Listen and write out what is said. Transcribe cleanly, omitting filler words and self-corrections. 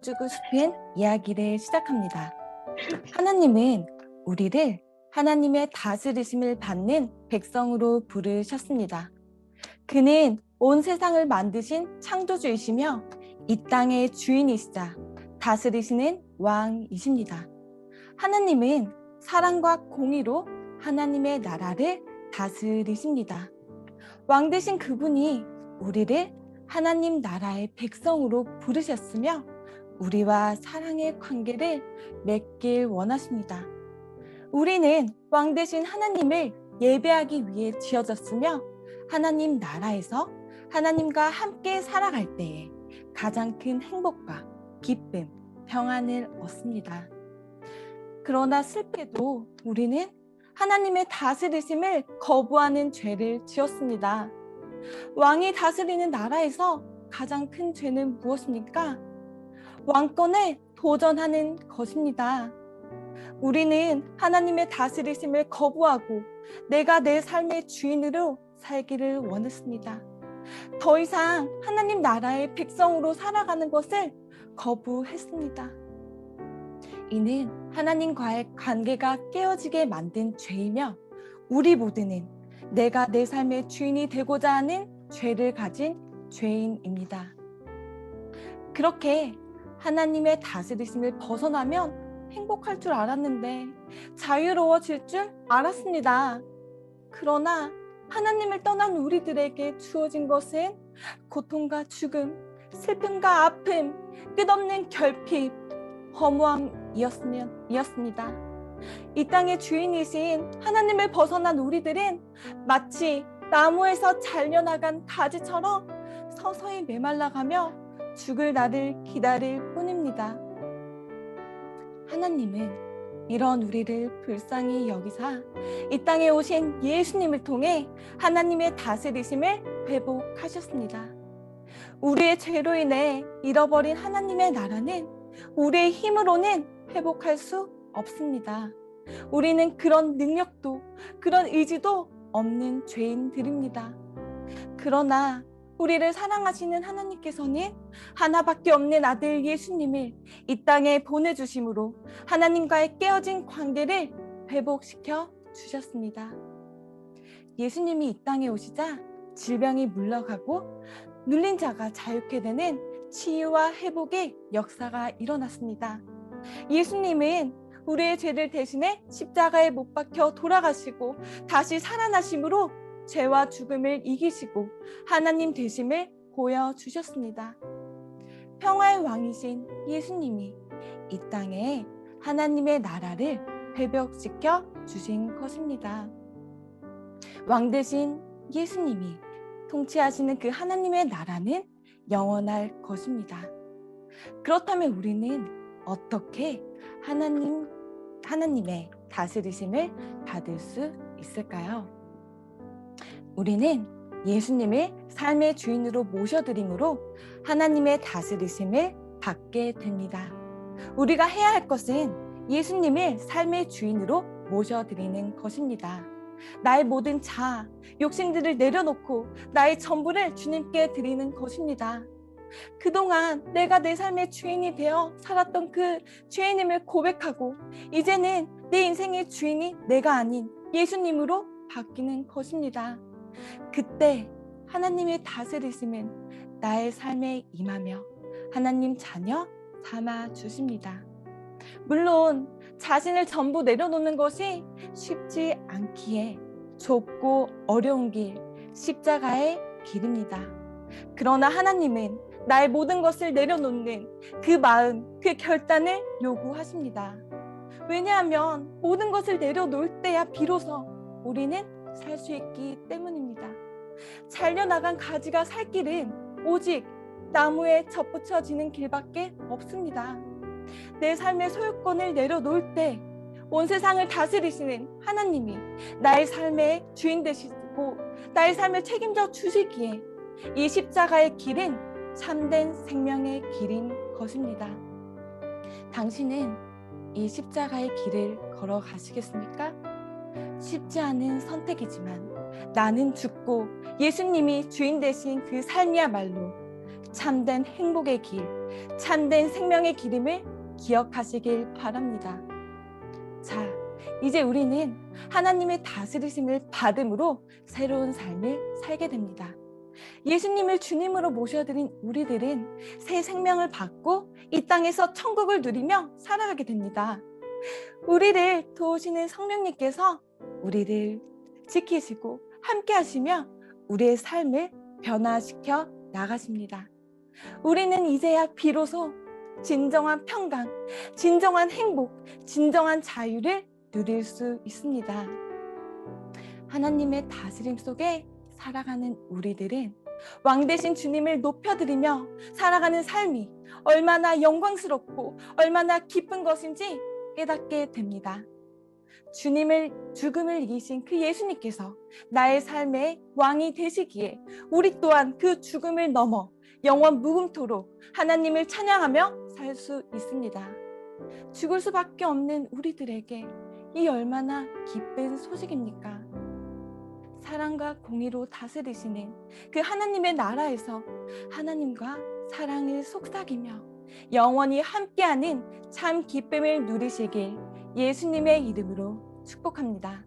주고 싶은 이야기를 시작합니다. 하나님은 우리를 하나님의 다스리심을 받는 백성으로 부르셨습니다. 그는 온 세상을 만드신 창조주이시며 이 땅의 주인이시자 다스리시는 왕이십니다. 하나님은 사랑과 공의로 하나님의 나라를 다스리십니다. 왕 되신 그분이 우리를 하나님 나라의 백성으로 부르셨으며 우리와 사랑의 관계를 맺길 원하십니다. 우리는 왕 되신 하나님을 예배하기 위해 지어졌으며 하나님 나라에서 하나님과 함께 살아갈 때에 가장 큰 행복과 기쁨, 평안을 얻습니다. 그러나 슬프게도 우리는 하나님의 다스리심을 거부하는 죄를 지었습니다. 왕이 다스리는 나라에서 가장 큰 죄는 무엇입니까? 왕권에 도전하는 것입니다. 우리는 하나님의 다스리심을 거부하고 내가 내 삶의 주인으로 살기를 원했습니다. 더 이상 하나님 나라의 백성으로 살아가는 것을 거부했습니다. 이는 하나님과의 관계가 깨어지게 만든 죄이며 우리 모두는 내가 내 삶의 주인이 되고자 하는 죄를 가진 죄인입니다. 그렇게 하나님의 다스리심을 벗어나면 행복할 줄 알았는데 자유로워질 줄 알았습니다. 그러나 하나님을 떠난 우리들에게 주어진 것은 고통과 죽음, 슬픔과 아픔, 끝없는 결핍, 허무함이었습니다. 이 땅의 주인이신 하나님을 벗어난 우리들은 마치 나무에서 잘려나간 가지처럼 서서히 메말라가며 죽을 날을 기다릴 뿐입니다. 하나님은 이런 우리를 불쌍히 여기사 이 땅에 오신 예수님을 통해 하나님의 다스리심을 회복하셨습니다. 우리의 죄로 인해 잃어버린 하나님의 나라는 우리의 힘으로는 회복할 수 없습니다. 우리는 그런 능력도 그런 의지도 없는 죄인들입니다. 그러나 우리를 사랑하시는 하나님께서는 하나밖에 없는 아들 예수님을 이 땅에 보내주심으로 하나님과의 깨어진 관계를 회복시켜 주셨습니다. 예수님이 이 땅에 오시자 질병이 물러가고 눌린 자가 자유케 되는 치유와 회복의 역사가 일어났습니다. 예수님은 우리의 죄를 대신해 십자가에 못 박혀 돌아가시고 다시 살아나심으로 죄와 죽음을 이기시고 하나님 되심을 보여주셨습니다. 평화의 왕이신 예수님이 이 땅에 하나님의 나라를 회복시켜 주신 것입니다. 왕 되신 예수님이 통치하시는 그 하나님의 나라는 영원할 것입니다. 그렇다면 우리는 어떻게 하나님의 다스리심을 받을 수 있을까요? 우리는 예수님을 삶의 주인으로 모셔드림으로 하나님의 다스리심을 받게 됩니다. 우리가 해야 할 것은 예수님을 삶의 주인으로 모셔드리는 것입니다. 나의 모든 자아, 욕심들을 내려놓고 나의 전부를 주님께 드리는 것입니다. 그동안 내가 내 삶의 주인이 되어 살았던 그 죄인임을 고백하고 이제는 내 인생의 주인이 내가 아닌 예수님으로 바뀌는 것입니다. 그때 하나님의 다스리심은 나의 삶에 임하며 하나님 자녀 삼아 주십니다. 물론 자신을 전부 내려놓는 것이 쉽지 않기에 좁고 어려운 길, 십자가의 길입니다. 그러나 하나님은 나의 모든 것을 내려놓는 그 마음, 그 결단을 요구하십니다. 왜냐하면 모든 것을 내려놓을 때야 비로소 우리는 살 수 있기 때문입니다. 잘려나간 가지가 살 길은 오직 나무에 접붙여지는 길밖에 없습니다. 내 삶의 소유권을 내려놓을 때 온 세상을 다스리시는 하나님이 나의 삶의 주인 되시고 나의 삶을 책임져 주시기에 이 십자가의 길은 참된 생명의 길인 것입니다. 당신은 이 십자가의 길을 걸어가시겠습니까? 쉽지 않은 선택이지만 나는 죽고 예수님이 주인 되신 그 삶이야말로 참된 행복의 길, 참된 생명의 기름을 기억하시길 바랍니다. 자, 이제 우리는 하나님의 다스리심을 받음으로 새로운 삶을 살게 됩니다. 예수님을 주님으로 모셔드린 우리들은 새 생명을 받고 이 땅에서 천국을 누리며 살아가게 됩니다. 우리를 도우시는 성령님께서 우리를 지키시고 함께 하시며 우리의 삶을 변화시켜 나가십니다. 우리는 이제야 비로소 진정한 평강, 진정한 행복, 진정한 자유를 누릴 수 있습니다. 하나님의 다스림 속에 살아가는 우리들은 왕 되신 주님을 높여드리며 살아가는 삶이 얼마나 영광스럽고 얼마나 기쁜 것인지 깨닫게 됩니다. 죽음을 이기신 그 예수님께서 나의 삶의 왕이 되시기에 우리 또한 그 죽음을 넘어 영원 무궁토록 하나님을 찬양하며 살 수 있습니다. 죽을 수밖에 없는 우리들에게 이 얼마나 기쁜 소식입니까? 사랑과 공의로 다스리시는 그 하나님의 나라에서 하나님과 사랑을 속삭이며 영원히 함께하는 참 기쁨을 누리시길 예수님의 이름으로 축복합니다.